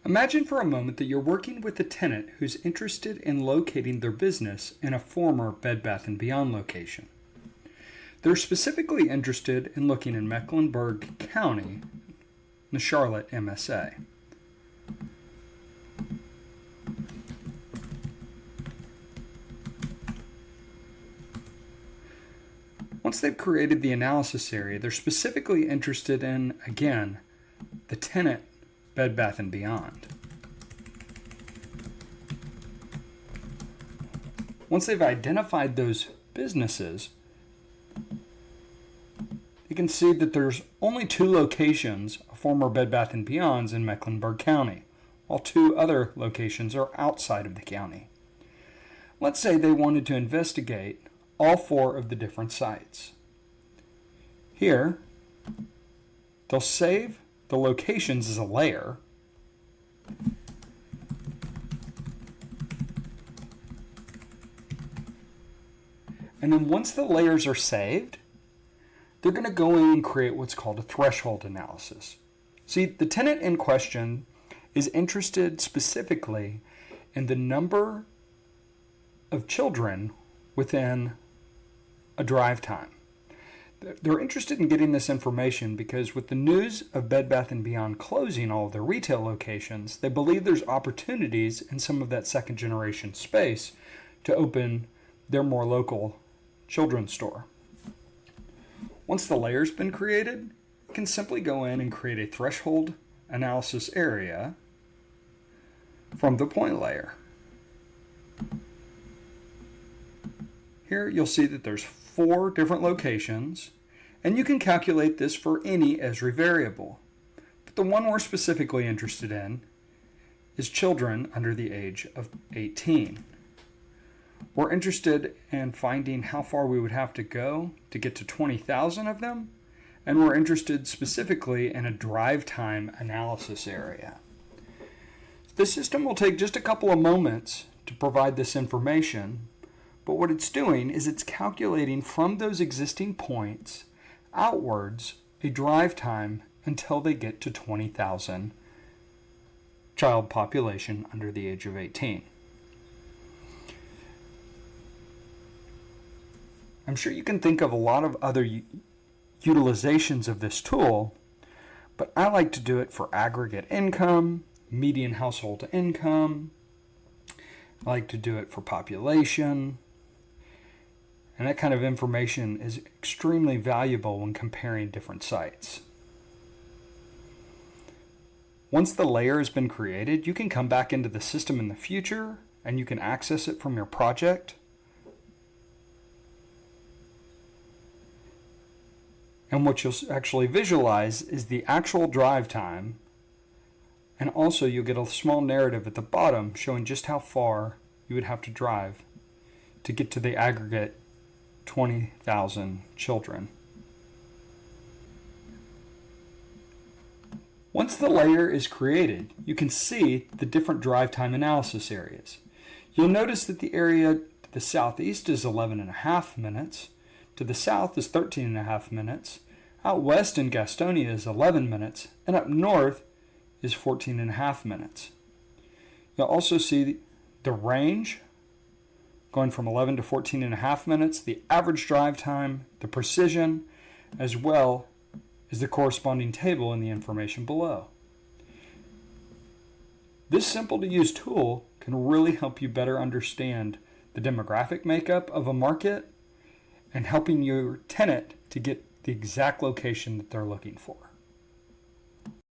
Imagine for a moment that you're working with a tenant who's interested in locating their business in a former Bed Bath & Beyond location. They're specifically interested in looking in Mecklenburg County, the Charlotte MSA. Once they've created the analysis area, they're specifically interested in, again, the Tenant Bed Bath & Beyond. Once they've identified those businesses, you can see that there's only 2 locations of former Bed Bath & Beyonds in Mecklenburg County, while 2 other locations are outside of the county. Let's say they wanted to investigate all 4 of the different sites. Here, they'll save the locations as a layer, and then once the layers are saved, they're going to go in and create what's called a threshold analysis. See, the tenant in question is interested specifically in the number of children within a drive time. They're interested in getting this information because with the news of Bed Bath & Beyond closing all of their retail locations, they believe there's opportunities in some of that second generation space to open their more local children's store. Once the layer's been created, you can simply go in and create a threshold analysis area from the point layer. Here you'll see that there's 4 different locations, and you can calculate this for any Esri variable. But the one we're specifically interested in is children under the age of 18. We're interested in finding how far we would have to go to get to 20,000 of them, and we're interested specifically in a drive time analysis area. The system will take just a couple of moments to provide this information, but what it's doing is it's calculating from those existing points outwards a drive time until they get to 20,000 child population under the age of 18. I'm sure you can think of a lot of other utilizations of this tool, but I like to do it for aggregate income, median household income. I like to do it for population. And that kind of information is extremely valuable when comparing different sites. Once the layer has been created, you can come back into the system in the future and you can access it from your project. And what you'll actually visualize is the actual drive time, and also you'll get a small narrative at the bottom showing just how far you would have to drive to get to the aggregate 20,000 children. Once the layer is created, you can see the different drive time analysis areas. You'll notice that the area to the southeast is 11.5 minutes, to the south is 13.5 minutes, out west in Gastonia is 11 minutes, and up north is 14.5 minutes. You'll also see the range going from 11 to 14.5 minutes, the average drive time, the precision, as well as the corresponding table in the information below. This simple to use tool can really help you better understand the demographic makeup of a market and helping your tenant to get the exact location that they're looking for.